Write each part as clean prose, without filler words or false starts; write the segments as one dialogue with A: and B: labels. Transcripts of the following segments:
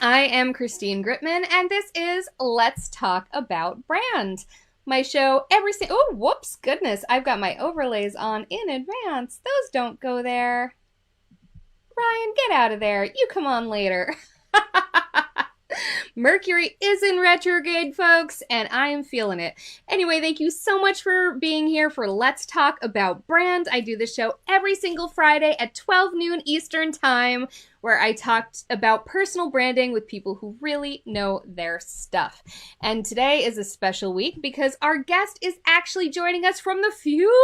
A: I am Christine Gritmon, and this is Let's Talk About Brand. My show oh, whoops, goodness, I've got my overlays on in advance. Those don't go there. Ryan, get out of there. You come on later. Mercury is in retrograde, folks, and I am feeling it. Anyway, thank you so much for being here for Let's Talk About Brand. I do this show every single Friday at 12 noon Eastern Time, where I talked about personal branding with people who really know their stuff. And today is a special week because our guest is actually joining us from the future.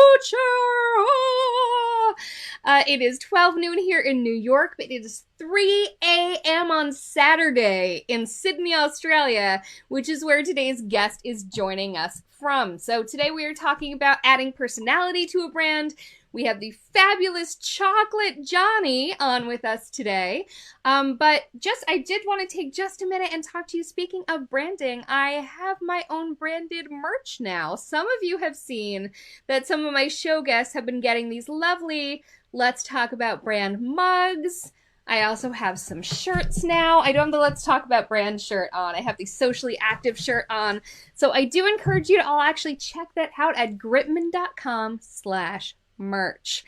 A: It is 12 noon here in New York, but it is 3 a.m. on Saturday in Sydney, Australia, which is where today's guest is joining us from. So today we are talking about adding personality to a brand. We have the fabulous Chocolate Johnny on with us today. But I did want to take just a minute and talk to you. Speaking of branding, I have my own branded merch now. Some of you have seen that some of my show guests have been getting these lovely Let's Talk About Brand mugs. I also have some shirts now. I don't have the Let's Talk About Brand shirt on. I have the Socially Active shirt on. So I do encourage you to all actually check that out at gritmon.com/merch.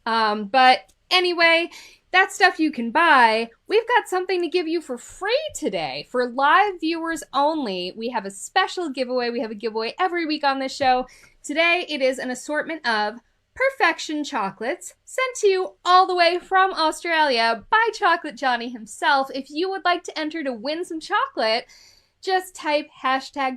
A: But anyway, that stuff you can buy. We've got something to give you for free today. For live viewers only, we have a special giveaway. We have a giveaway every week on this show. Today, it is an assortment of Perfection chocolates sent to you all the way from Australia by Chocolate Johnny himself. If you would like to enter to win some chocolate, just type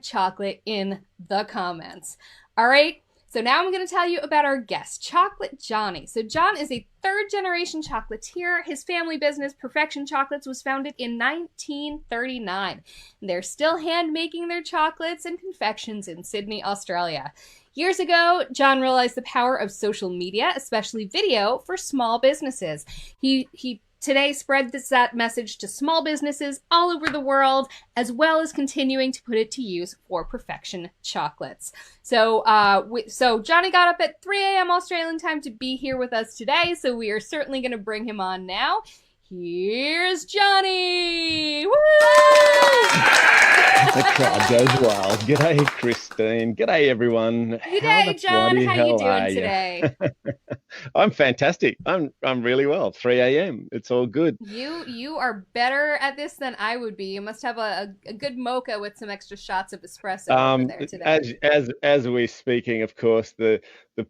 A: #chocolate in the comments. All right. So now I'm going to tell you about our guest, Chocolate Johnny. So John is a third-generation chocolatier. His family business, Perfection Chocolates, was founded in 1939. They're still hand-making their chocolates and confections in Sydney, Australia. Years ago, John realized the power of social media, especially video, for small businesses. He today spread that message to small businesses all over the world, as well as continuing to put it to use for Perfection chocolates. So Johnny got up at 3 a.m. Australian time to be here with us today, so we are certainly going to bring him on now. Here's Johnny! Woo!
B: The crowd goes wild. G'day, Christine. G'day, everyone.
A: G'day, John. How you doing today?
B: I'm fantastic. I'm really well. 3 a.m. It's all good.
A: You are better at this than I would be. You must have a good mocha with some extra shots of espresso over there today.
B: As we're speaking, of course, the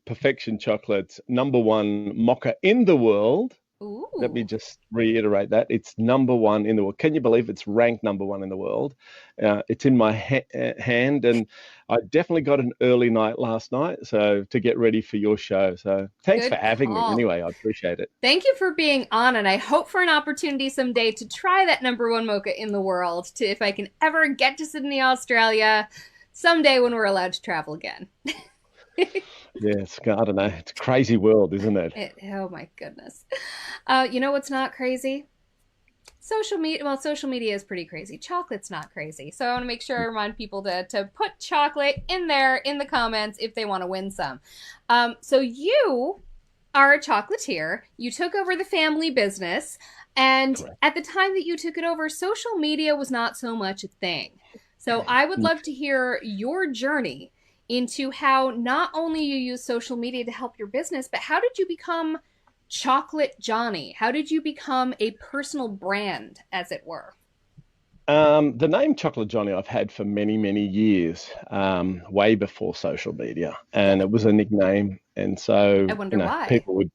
B: Perfection Chocolates #1 mocha in the world.
A: Ooh.
B: Let me just reiterate that. It's #1 in the world. Can you believe it's ranked #1 in the world? It's in my hand, and I definitely got an early night last night so to get ready for your show. So thanks for having me anyway. I appreciate it.
A: Thank you for being on, and I hope for an opportunity someday to try that #1 mocha in the world, if I can ever get to Sydney, Australia, someday when we're allowed to travel again.
B: Yes, I don't know. It's a crazy world, isn't it?
A: Oh my goodness. You know what's not crazy? Social media. Well, social media is pretty crazy. Chocolate's not crazy. So I want to make sure I remind people to put chocolate in there in the comments if they want to win some. So you are a chocolatier. You took over the family business. And
B: Correct.
A: At the time that you took it over, social media was not so much a thing. So I would love to hear your journey into how not only you use social media to help your business, but how did you become Chocolate Johnny? How did you become a personal brand, as it were?
B: The name Chocolate Johnny I've had for many, many years, way before social media, and it was a nickname. And so
A: I wonder why.
B: people would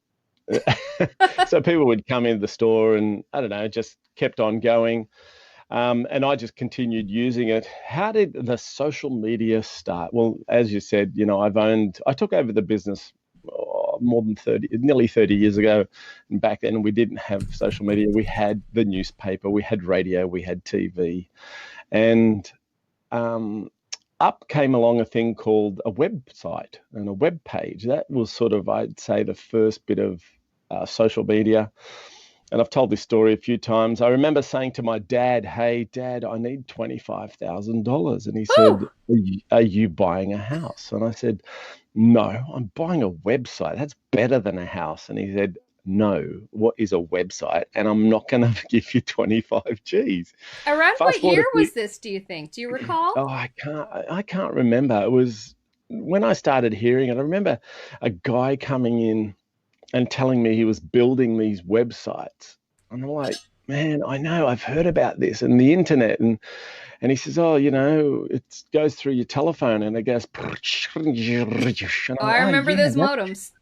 B: come into the store, and I don't know, just kept on going. And I just continued using it. How did the social media start? Well, as you said, I took over the business nearly 30 years ago. And back then we didn't have social media. We had the newspaper, we had radio, we had TV. And up came along a thing called a website and a web page. That was sort of, I'd say, the first bit of social media. And I've told this story a few times. I remember saying to my dad, "Hey, Dad, I need $25,000. And he said, "Are you buying a house?" And I said, "No, I'm buying a website. That's better than a house." And he said, know what is a website, and I'm not going to give you 25 G's.
A: Around
B: Fast
A: what
B: forward
A: year
B: a few.
A: was this, do you think? Do you recall?
B: Oh, I can't remember. It was when I started hearing it. I remember a guy coming in and telling me he was building these websites. And I'm like, man, I know, I've heard about this and the internet. And he says, oh, it goes through your telephone and it goes, and
A: Oh,
B: I'm
A: I
B: like, oh,
A: remember
B: yeah,
A: those
B: that.
A: modems.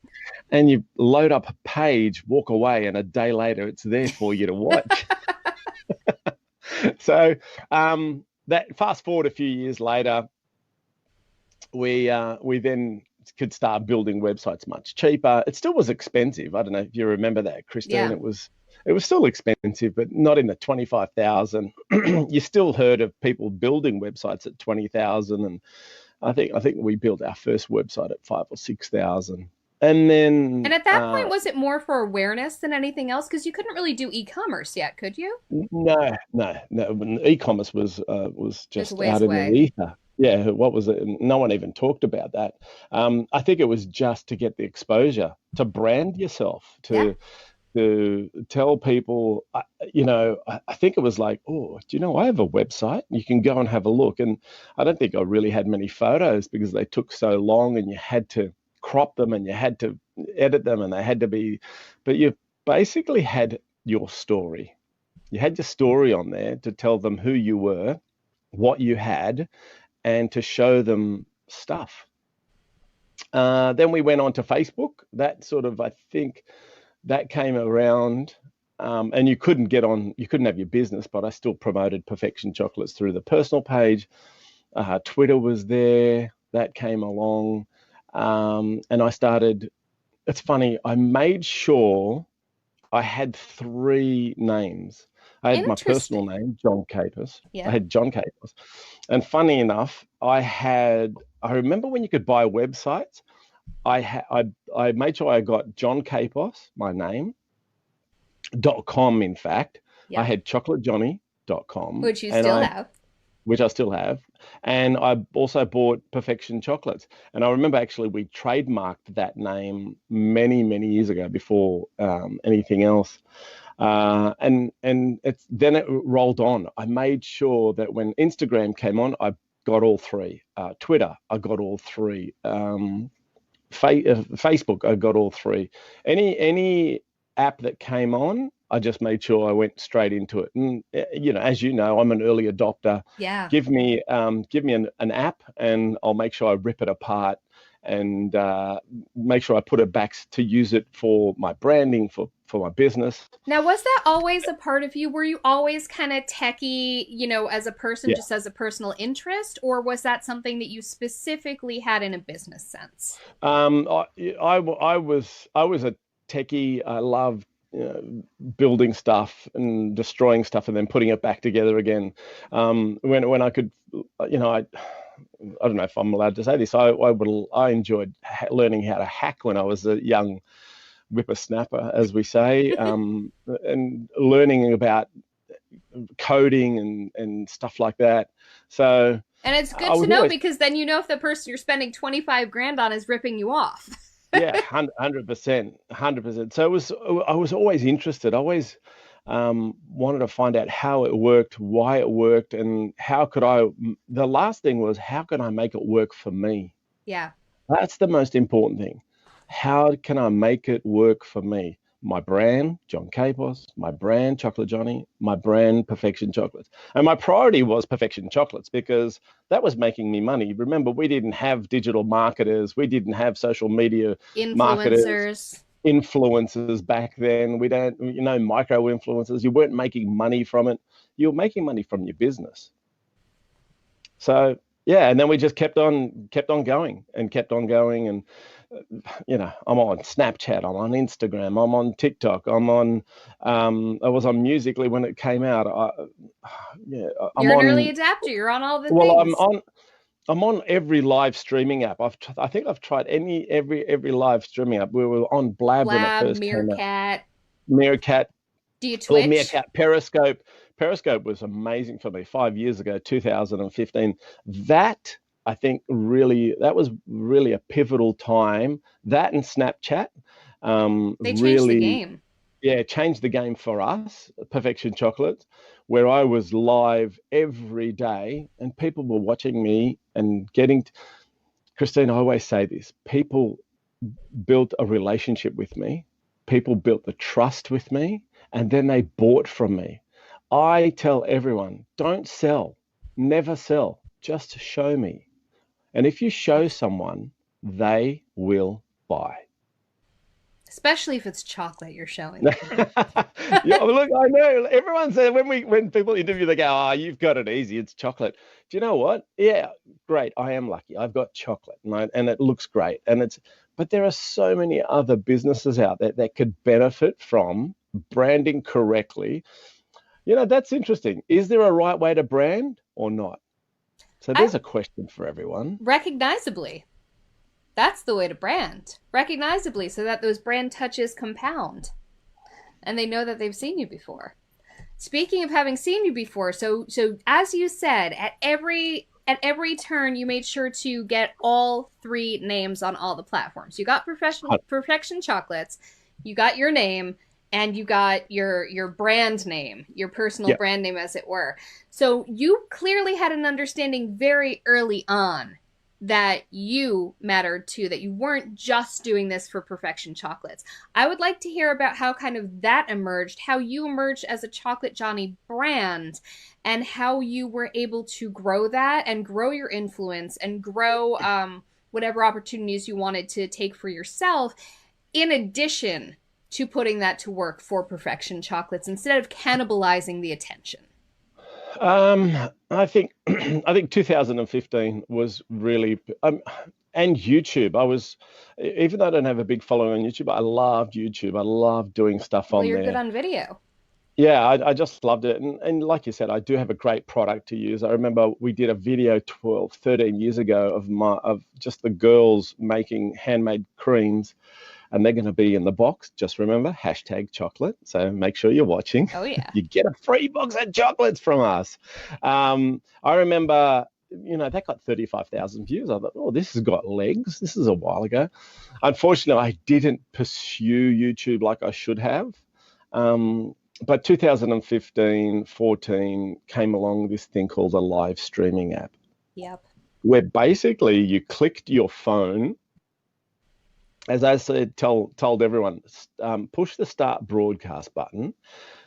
B: And you load up a page, walk away, and a day later it's there for you to watch. So that fast forward a few years later, we then could start building websites much cheaper. It still was expensive. I don't know if you remember that, Christine.
A: Yeah.
B: It was still expensive, but not in the 25,000. You still heard of people building websites at 20,000, and I think we built our first website at 5 or 6,000. And
A: And
B: then
A: at that point, was it more for awareness than anything else? Because you couldn't really do e-commerce yet, could you?
B: no, no, no. E-commerce was
A: It was a
B: just
A: ways
B: out in the
A: away.
B: ether. Yeah, what was it? No one even talked about that. I think it was just to get the exposure, to brand yourself,
A: Yeah.
B: to tell people. I think it was like, oh, do you know I have a website? You can go and have a look. And I don't think I really had many photos because they took so long, and you had to crop them, and you had to edit them, and they had to be. But you basically had your story. You had your story on there to tell them who you were, what you had, and to show them stuff. Then we went on to Facebook. That sort of, I think, that came around, and you couldn't have your business, but I still promoted Perfection Chocolates through the personal page. Twitter was there. That came along, and I started. It's funny. I made sure I had three names. I had my personal
A: Interesting.
B: name, John Capers. I
A: Yeah.
B: had John Capers. And funny enough, I remember when you could buy websites, I made sure I got John Capos, my name, .com in fact. I
A: Yep.
B: had chocolatejohnny.com
A: Which you still have.
B: which I still have. And I also bought Perfection Chocolates. And I remember actually we trademarked that name many, many years ago before anything else. And then it rolled on. I made sure that when Instagram came on, I got all three. Twitter, I got all three. Facebook, I got all three. Any app that came on, I just made sure I went straight into it. And as you know, I'm an early adopter.
A: Yeah.
B: Give me an app, and I'll make sure I rip it apart and make sure I put it back to use it for my branding, for my business.
A: Now, was that always a part of you? Were you always kind of techie, as a person,
B: Yeah.
A: just as a personal interest? Or was that something that you specifically had in a business sense?
B: I was a techie. I loved building stuff and destroying stuff and then putting it back together again. When I could, I don't know if I'm allowed to say this. I enjoyed learning how to hack when I was a young whippersnapper, as we say, and learning about coding and stuff like that. So
A: And it's good
B: I
A: to
B: was
A: know
B: always,
A: because then you know if the person you're spending 25 grand on is ripping you off.
B: yeah, 100%, 100%. So I was always interested. I always wanted to find out how it worked, why it worked, and how could I. The last thing was, how can I make it work for me?
A: Yeah.
B: That's the most important thing. How can I make it work for me? My brand, John Capos, my brand, Chocolate Johnny, my brand, Perfection Chocolates. And my priority was Perfection Chocolates because that was making me money. Remember, we didn't have digital marketers, we didn't have social media marketers,
A: Influencers.
B: influencers back then. We don't, micro influencers. You weren't making money from it. You were making money from your business. So yeah, and then we just kept on going and kept on going. And I'm on Snapchat, I'm on Instagram, I'm on TikTok, I was on Musically when it came out. Yeah, I'm
A: You're an early
B: on.
A: adapter. You're on all the
B: Well, I'm
A: things.
B: on. I'm on every live streaming app. I think I've tried every live streaming app. We were on Blab when it
A: Blab,
B: first came out.
A: Meerkat.
B: Meerkat,
A: Do you
B: or
A: twitch?
B: Meerkat, Periscope. Periscope was amazing for me 5 years ago, 2015. That that was really a pivotal time. That and Snapchat.
A: They changed the
B: Really,
A: game.
B: yeah, changed the game for us, Perfection Chocolate, where I was live every day and people were watching me and Christine, I always say this, people built a relationship with me, people built the trust with me, and then they bought from me. I tell everyone, don't sell, never sell, just show me. And if you show someone, they will buy.
A: Especially if it's chocolate you're showing them.
B: Yeah, well, look, I know everyone says when people interview, they go, "Oh, you've got it easy. It's chocolate." Do you know what? Yeah, great. I am lucky. I've got chocolate, and it looks great. But there are so many other businesses out there that could benefit from branding correctly. That's interesting. Is there a right way to brand or not? So
A: I
B: there's a question for everyone.
A: recognizably. That's the way to brand. Recognizably so that those brand touches compound and they know that they've seen you before. Speaking of having seen you before, so as you said, at every turn you made sure to get all three names on all the platforms. You got professional perfection chocolates, you got your name, and you got your brand name, your personal
B: Yeah.
A: brand name as it were. So you clearly had an understanding very early on that you mattered too, that you weren't just doing this for perfection chocolates. I would like to hear about how kind of that emerged, how you emerged as a Chocolate Johnny brand, and how you were able to grow that and grow your influence and grow whatever opportunities you wanted to take for yourself, in addition to putting that to work for perfection chocolates instead of cannibalizing the attention.
B: I think I think 2015 was really and YouTube. Even though I don't have a big following on YouTube, I loved YouTube. I loved doing stuff
A: Well,
B: on
A: you're good
B: there.
A: on video.
B: Yeah, I just loved it. And like you said, I do have a great product to use. I remember we did a video 12, 13 years ago of just the girls making handmade creams, and they're going to be in the box. Just remember, #chocolate. So make sure you're watching.
A: Oh yeah.
B: You get a free box of chocolates from us. I remember, that got 35,000 views. I thought, oh, this has got legs. This is a while ago. Unfortunately, I didn't pursue YouTube like I should have. But 2015, 14 came along this thing called a live streaming app,
A: Yep.
B: where basically you clicked your phone, as I said, told everyone, push the start broadcast button.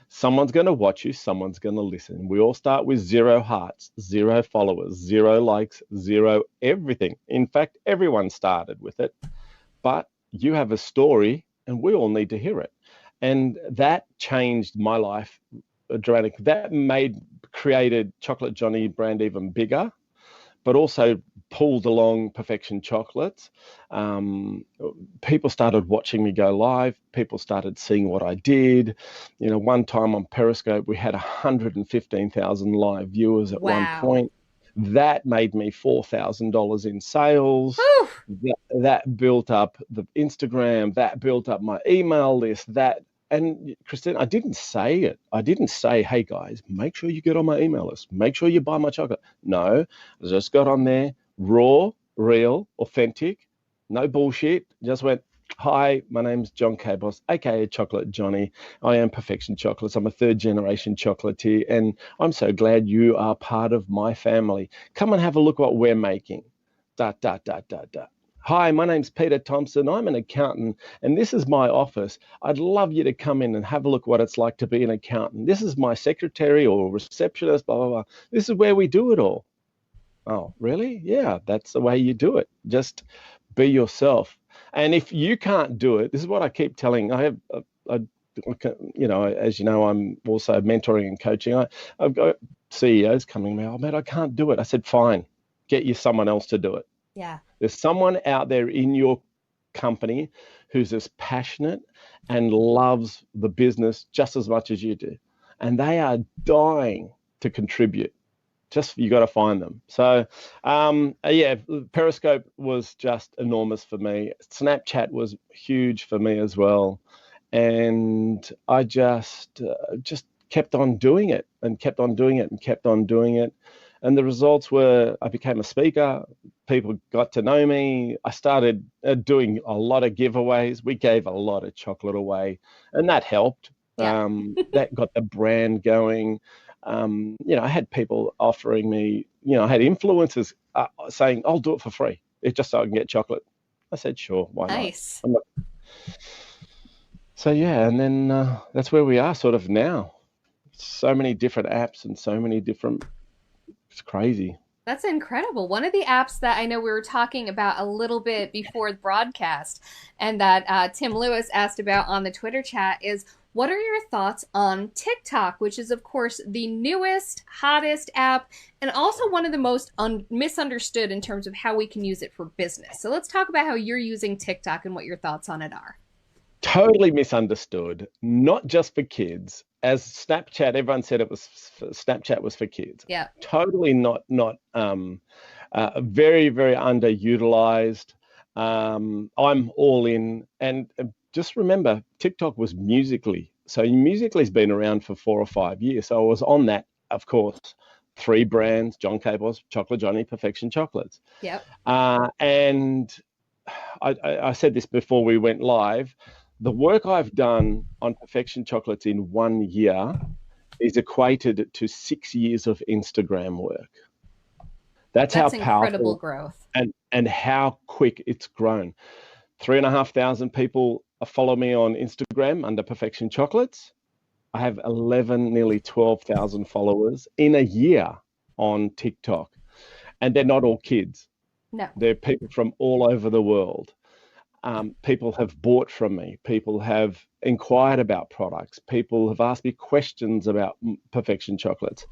B: Someone's going to watch you, someone's going to listen. We all start with 0 hearts, 0 followers, 0 likes, 0 everything. In fact, everyone started with it, but you have a story and we all need to hear it. And that changed my life dramatically. That created Chocolate Johnny brand even bigger, but also pulled along Perfection Chocolates. Um, People started watching me go live. People started seeing what I did. One time on Periscope, we had 115,000 live viewers at one
A: Wow.
B: point. That made me $4,000 in sales.
A: Whew.
B: That built up the Instagram, that built up my email list, and Christine, I didn't say it. I didn't say, hey guys, make sure you get on my email list. Make sure you buy my chocolate. No, I just got on there, raw, real, authentic, no bullshit. Just went, hi, my name's John Cabos, aka Chocolate Johnny. I am Perfection Chocolates. I'm a third generation chocolatier, and I'm so glad you are part of my family. Come and have a look what we're making. Dot, dot, dot, dot, dot. Hi, my name's Peter Thompson. I'm an accountant, and this is my office. I'd love you to come in and have a look what it's like to be an accountant. This is my secretary or receptionist, blah, blah, blah. This is where we do it all. Oh, really? Yeah, that's the way you do it. Just be yourself. And if you can't do it, this is what I keep telling. As you know, I'm also mentoring and coaching. I've got CEOs coming to me, oh, man, I can't do it. I said, fine, get you someone else to do it.
A: Yeah.
B: There's someone out there in your company who's as passionate and loves the business just as much as you do. And they are dying to contribute. Just you got to find them. So, yeah, Periscope was just enormous for me. Snapchat was huge for me as well. And I just kept on doing it and kept on doing it and kept on doing it. And the results were I became a speaker. People got to know me. I started doing a lot of giveaways. We gave a lot of chocolate away, and that helped.
A: Yeah.
B: That got the brand going. I had people offering me, I had influencers saying, I'll do it for free. It's just so I can get chocolate. I said, sure, why not?
A: Nice.
B: So, yeah, and then that's where we are sort of now. So many different apps and so many different, it's crazy.
A: That's incredible. One of the apps that I know we were talking about a little bit before the broadcast and that Tim Lewis asked about on the Twitter chat is what are your thoughts on TikTok, which is, of course, the newest, hottest app and also one of the most misunderstood in terms of how we can use it for business. So let's talk about how you're using TikTok and what your thoughts on it are.
B: Totally misunderstood, not just for kids. As Snapchat, everyone said Snapchat was for kids.
A: Yeah.
B: Totally not very, very underutilized. I'm all in. And just remember, TikTok was Musically. So Musically's been around for 4 or 5 years. So I was on that, of course, 3 brands, John Cable's, Chocolate Johnny, Perfection Chocolates.
A: Yep.
B: And I said this before we went live. The work I've done on Perfection Chocolates in 1 year is equated to 6 years of Instagram work. That's how
A: incredible
B: powerful
A: growth.
B: and how quick it's grown. 3,500 people follow me on Instagram under Perfection Chocolates. I have 11, nearly 12,000 followers in a year on TikTok. And they're not all kids.
A: No.
B: They're people from all over the world. People have bought from me. People have inquired about products. People have asked me questions about Perfection Chocolates.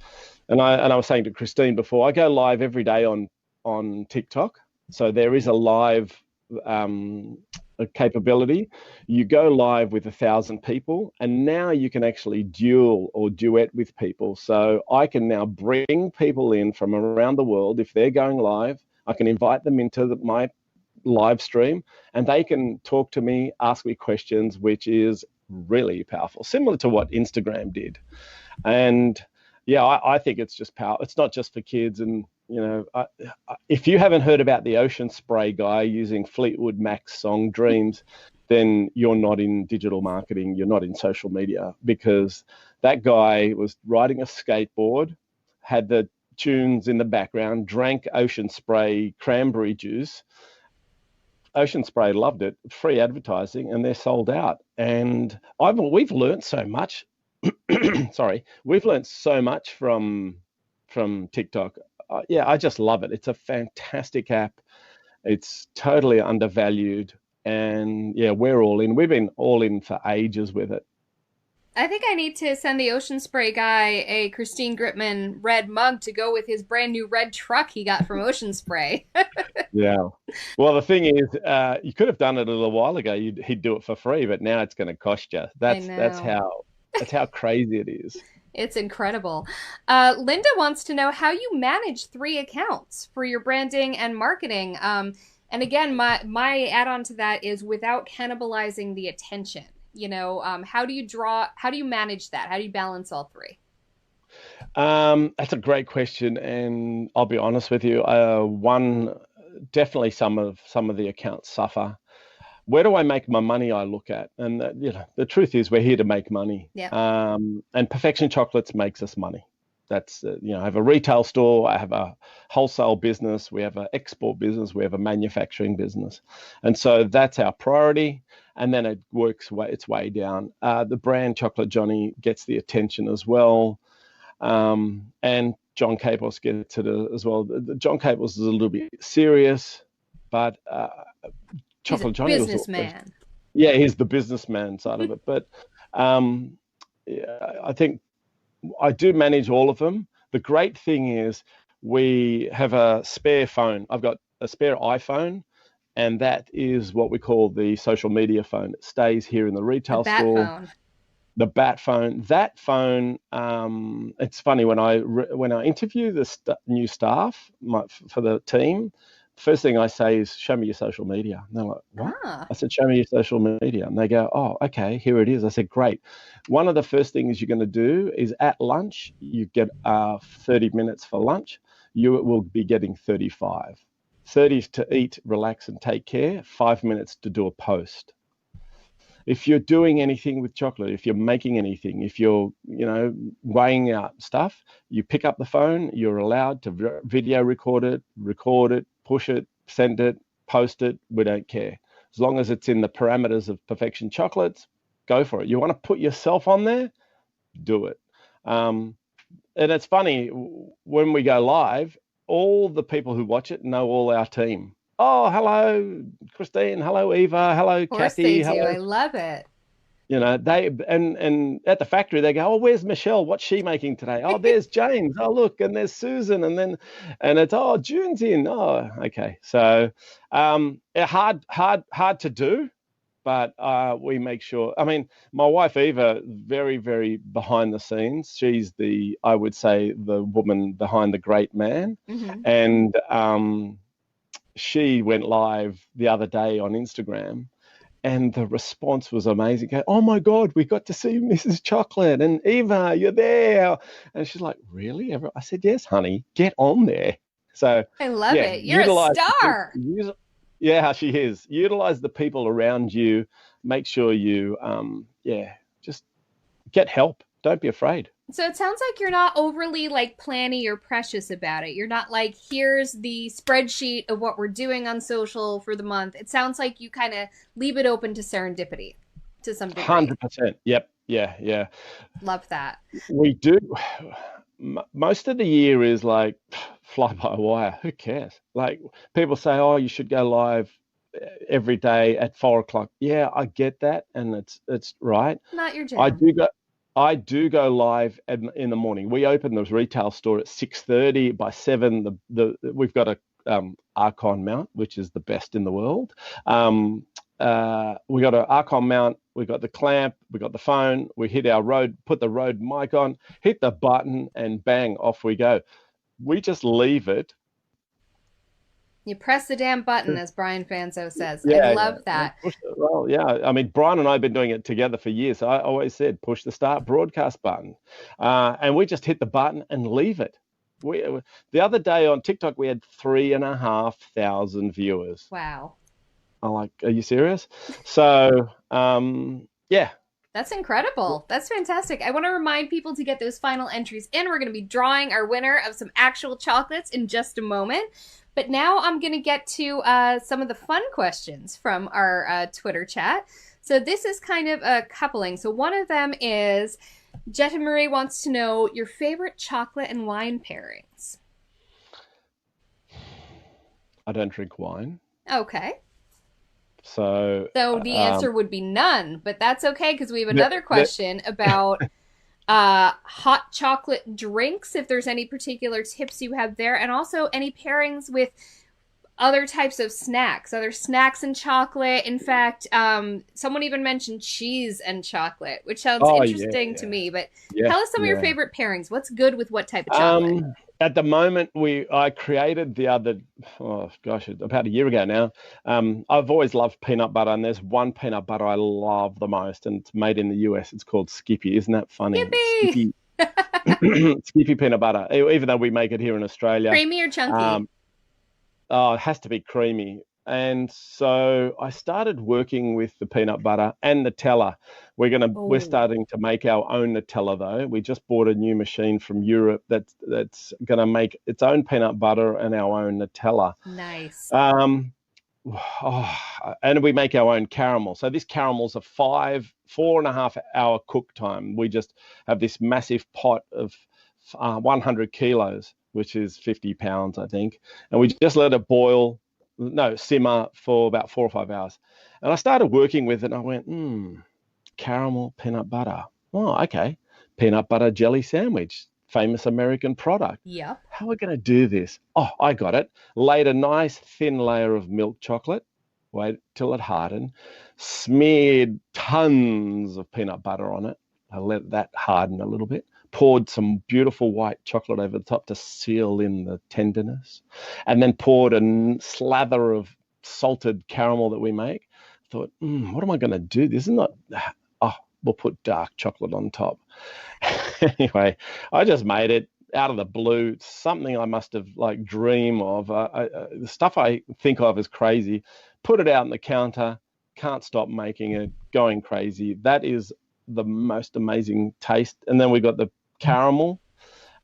B: And I was saying to Christine before, I go live every day on TikTok. So there is a live capability. You go live with 1,000 people, and now you can actually duel or duet with people. So I can now bring people in from around the world. If they're going live, I can invite them into my live stream and they can talk to me, ask me questions, which is really powerful, similar to what Instagram did. And yeah, I think it's just power. It's not just for kids. And if you haven't heard about the Ocean Spray guy using Fleetwood Mac's song Dreams, then you're not in digital marketing, you're not in social media, because that guy was riding a skateboard, had the tunes in the background, drank Ocean Spray cranberry juice. Ocean Spray loved it, free advertising, and they're sold out. And we've learned so much. Sorry, we've learned so much from TikTok. Yeah, I just love it. It's a fantastic app. It's totally undervalued, and yeah, we're all in. We've been all in for ages with it.
A: I think I need to send the Ocean Spray guy a Christine Gritmon red mug to go with his brand new red truck he got from Ocean Spray.
B: Yeah. Well, the thing is, you could have done it a little while ago. He'd do it for free, but now it's going to cost you.
A: I
B: That's
A: know.
B: how crazy it is.
A: It's incredible. Linda wants to know how you manage 3 accounts for your branding and marketing. And again, my add on to that is without cannibalizing the attention. How do you manage that? How do you balance all 3?
B: That's a great question, and I'll be honest with you. Definitely some of the accounts suffer. Where do I make my money? I look at, and the truth is, we're here to make money.
A: Yeah.
B: And Perfection Chocolates makes us money. That's I have a retail store, I have a wholesale business, we have an export business, we have a manufacturing business, and so that's our priority. And then it works its way down. The brand Chocolate Johnny gets the attention as well, and John Capos gets it as well. John Capos is a little bit serious, but Chocolate Johnny was
A: businessman.
B: Yeah, he's the businessman side of it. But yeah, I think I do manage all of them. The great thing is we have a spare phone. I've got a spare iPhone, and that is what we call the social media phone. It stays here in the retail store.
A: Phone.
B: The bat phone. That phone. It's funny when I interview the new staff for the team. First thing I say is, show me your social media. And they're like, what? I said, show me your social media. And they go, oh, okay, here it is. I said, great. One of the first things you're going to do is at lunch, you get 30 minutes for lunch. you will be getting 35. 30 is to eat, relax, and take care. 5 minutes to do a post. If you're doing anything with chocolate, if you're making anything, if you're, weighing out stuff, you pick up the phone, you're allowed to video record it, push it, send it, post it. We don't care. As long as it's in the parameters of Perfection Chocolates, go for it. You want to put yourself on there, do it. And it's funny, when we go live, all the people who watch it know all our team. Oh, hello, Christine. Hello, Eva. Hello,
A: Of course they
B: Kathy.
A: do.
B: Hello.
A: I love it.
B: They and at the factory they go, oh, where's Michelle? What's she making today? Oh, there's James. Oh, look, and there's Susan, and it's June's in. Oh, okay. So, hard to do, but we make sure. I mean, my wife Eva, very, very behind the scenes. She's I would say, the woman behind the great man,
A: Mm-hmm.
B: and she went live the other day on Instagram, and the response was amazing. Oh my God, we got to see Mrs. Chocolate and Eva, you're there. And she's like, really? I said, yes, honey, get on there. So
A: I love
B: yeah,
A: it. You're a star.
B: yeah, she is. Utilize the people around you. Make sure you, just get help. Don't be afraid.
A: So it sounds like you're not overly like planny or precious about it. You're not like, here's the spreadsheet of what we're doing on social for the month. It sounds like you kind of leave it open to serendipity to some degree.
B: 100%. Yep. Yeah. Yeah.
A: Love that.
B: We do. Most of the year is like fly by wire. Who cares? Like, people say, oh, you should go live every day at 4 o'clock. Yeah, I get that, and it's right.
A: Not your
B: I
A: jam.
B: do go. I do go live in the morning. We open the retail store at 6:30. By 7, we've got a Archon mount, which is the best in the world. We got an Archon mount. We got the clamp. We got the phone. We hit our put the Rode mic on, hit the button, and bang, off we go. We just leave it.
A: You press the damn button, as Brian Fanzo says. I
B: Yeah,
A: love
B: yeah.
A: that.
B: Well, yeah. I mean, Brian and I have been doing it together for years. So I always said, push the start broadcast button, and we just hit the button and leave it. The other day on TikTok, we had 3,500 viewers.
A: Wow.
B: I'm like, are you serious? So, yeah.
A: That's incredible. That's fantastic. I want to remind people to get those final entries in. We're going to be drawing our winner of some actual chocolates in just a moment. But now I'm going to get to some of the fun questions from our Twitter chat. So this is kind of a coupling. So one of them is, Jetta Marie wants to know your favorite chocolate and wine pairings.
B: I don't drink wine.
A: Okay.
B: So
A: the answer would be none, but that's okay because we have
B: the,
A: another question about hot chocolate drinks, if there's any particular tips you have there, and also any pairings with other types of snacks, other snacks and chocolate. In fact, someone even mentioned cheese and chocolate, which sounds interesting to me, but tell us some of your favorite pairings. What's good with what type of chocolate?
B: At the moment, I created about a year ago now. I've always loved peanut butter, and there's one peanut butter I love the most, and it's made in the US. It's called Skippy. Isn't that funny?
A: Skippy!
B: Skippy peanut butter, even though we make it here in Australia.
A: Creamy or chunky?
B: It has to be creamy. And so I started working with the peanut butter and Nutella. We're starting to make our own Nutella though. We just bought a new machine from Europe that's gonna make its own peanut butter and our own Nutella.
A: Nice.
B: And we make our own caramel. So this caramel's a 4.5 hour cook time. We just have this massive pot of 100 kilos, which is 50 pounds, I think. And we just let it simmer for about 4 or 5 hours. And I started working with it, and I went, caramel peanut butter. Oh, okay. Peanut butter jelly sandwich, famous American product.
A: Yeah.
B: How are we going to do this? Oh, I got it. Laid a nice thin layer of milk chocolate, wait till it hardened, smeared tons of peanut butter on it. I let that harden a little bit. Poured some beautiful white chocolate over the top to seal in the tenderness, and then poured a slather of salted caramel that we make. Thought, what am I going to do? This is not, we'll put dark chocolate on top. Anyway, I just made it, out of the blue. It's something I must have like dream of. The stuff I think of as crazy, put it out on the counter, can't stop making it, going crazy. That is the most amazing taste. And then we got the caramel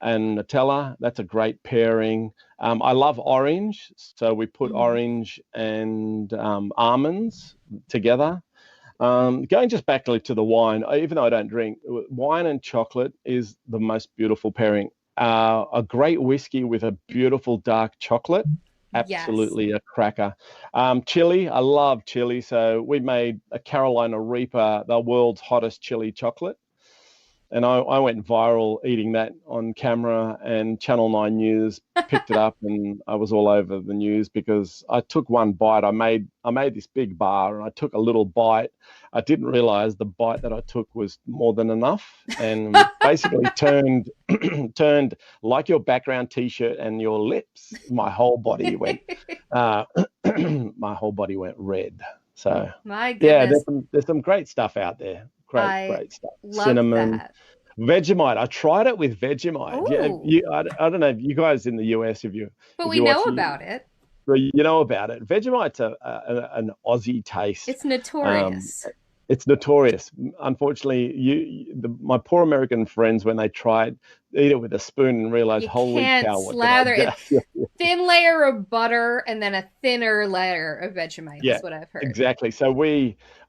B: and Nutella. That's a great pairing. I love orange, so we put
A: Mm.
B: orange and almonds together. Going just back to the wine, even though I don't drink, wine and chocolate is the most beautiful pairing. A great whiskey with a beautiful dark chocolate,
A: Yes.
B: absolutely a cracker. Chili, I love chili. So we made a Carolina Reaper, the world's hottest chili chocolate. And I went viral eating that on camera, and Channel 9 News picked it up, and I was all over the news because I took one bite. I made this big bar, and I took a little bite. I didn't realize the bite that I took was more than enough, and basically turned turned like your background t-shirt and your lips. My whole body went uh, my whole body went red. So
A: My
B: yeah,
A: goodness.
B: there's some great stuff out there.
A: I
B: Great stuff.
A: love
B: Cinnamon,
A: that.
B: Vegemite. I tried it with Vegemite. Yeah,
A: Ooh,
B: I don't know if you guys in the US,
A: but
B: if
A: we
B: you
A: know
B: watch,
A: about it.
B: you know about it. Vegemite's an Aussie taste.
A: It's
B: Um,
A: notorious.
B: it's notorious. Unfortunately, my poor American friends, when they tried, eat it with a spoon and realize,
A: You
B: holy
A: can't
B: cow, what did I
A: slather it.
B: do?
A: Thin layer of butter and then a thinner layer of Vegemite
B: Yeah,
A: is what I've heard.
B: exactly. So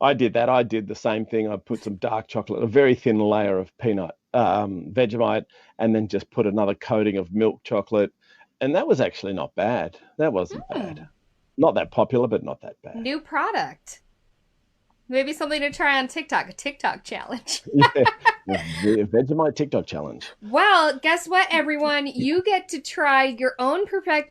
B: I did that. I did the same thing. I put some dark chocolate, a very thin layer of peanut, Vegemite, and then just put another coating of milk chocolate. And that was actually not bad. That wasn't bad.
A: Hmm.
B: Not that popular, but not that bad.
A: New product. Maybe something to try on TikTok, a TikTok challenge.
B: Yeah, the Vegemite TikTok challenge.
A: Well, guess what, everyone? You get to try your own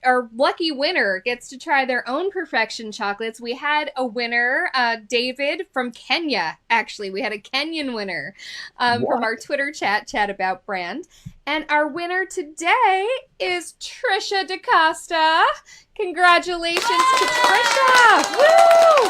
A: or lucky winner gets to try their own perfection chocolates. We had a winner, David from Kenya, actually. We had a Kenyan winner from
B: What?
A: our Twitter chat about brand. And our winner today is Trisha DaCosta. Congratulations to Trisha! Woo!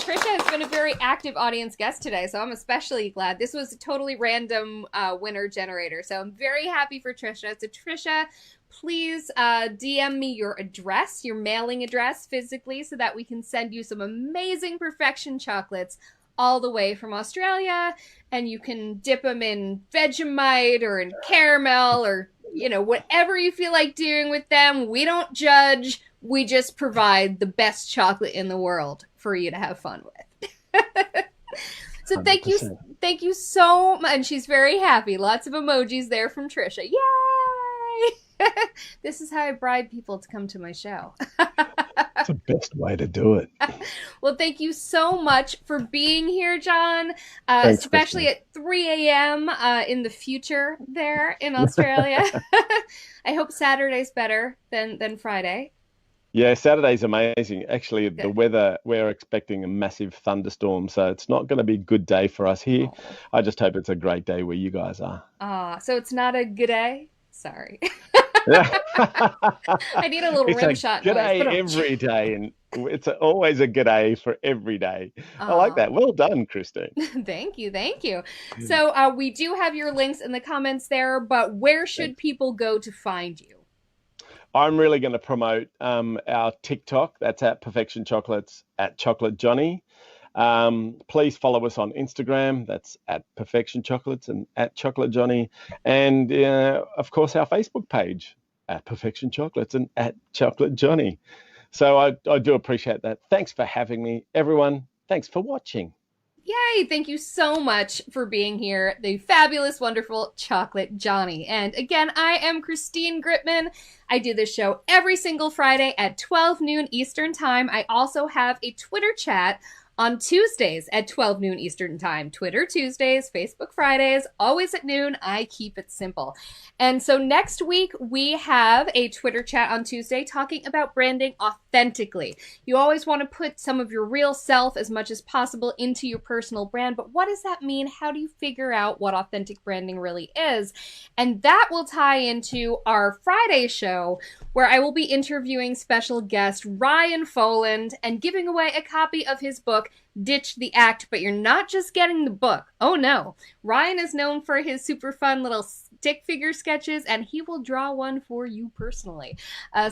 A: Trisha has been a very active audience guest today, so I'm especially glad. This was a totally random winner generator, so I'm very happy for Trisha. So Trisha, please DM me your address, your mailing address physically, so that we can send you some amazing perfection chocolates all the way from Australia, and you can dip them in Vegemite or in caramel or, whatever you feel like doing with them. We don't judge. We just provide the best chocolate in the world for you to have fun with. So thank you
B: 100%.
A: thank you so much. And she's very happy. Lots of emojis there from Trisha. Yay! This is how I bribe people to come to my show.
B: It's the best way to do it.
A: Well, thank you so much for being here, John,
B: Thanks,
A: especially
B: Christina.
A: at 3 a.m. In the future there in Australia. I hope Saturday's better than Friday.
B: Yeah, Saturday's amazing. Actually, the
A: Good.
B: weather, we're expecting a massive thunderstorm, so it's not going to be a good day for us here.
A: Oh.
B: I just hope it's a great day where you guys are.
A: So it's not a good day? Sorry.
B: Yeah.
A: I need a little
B: It's a
A: rim shot
B: good
A: noise.
B: day every day, and it's always a good day for every day. I like
A: Oh,
B: that. Well done, Christine.
A: thank you, thank you. So we do have your links in the comments there, but where should
B: Thanks.
A: people go to find you?
B: I'm really going to promote our TikTok. That's at Perfection Chocolates at Chocolate Johnny. Please follow us on Instagram. That's at Perfection Chocolates and at Chocolate Johnny. And of course, our Facebook page at Perfection Chocolates and at Chocolate Johnny. So I do appreciate that. Thanks for having me, everyone. Thanks for watching.
A: Yay! Thank you so much for being here, the fabulous, wonderful Chocolate Johnny. And again, I am Christine Gritmon. I do this show every single Friday at 12 noon Eastern Time. I also have a Twitter chat on Tuesdays at 12 noon Eastern Time. Twitter Tuesdays, Facebook Fridays, always at noon. I keep it simple. And so next week, we have a Twitter chat on Tuesday talking about branding authentically. You always want to put some of your real self as much as possible into your personal brand, but what does that mean? How do you figure out what authentic branding really is? And that will tie into our Friday show, where I will be interviewing special guest Ryan Foland and giving away a copy of his book, Ditch the Act. But you're not just getting the book. Oh no. Ryan is known for his super fun little tick figure sketches, and he will draw one for you personally.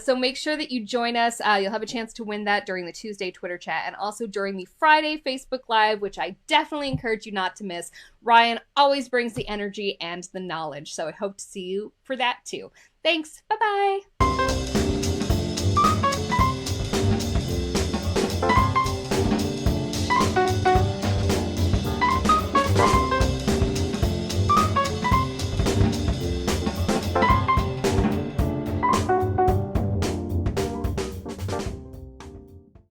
A: So make sure that you join us. You'll have a chance to win that during the Tuesday Twitter chat and also during the Friday Facebook Live, which I definitely encourage you not to miss. Ryan always brings the energy and the knowledge, so I hope to see you for that too. Thanks. Bye-bye.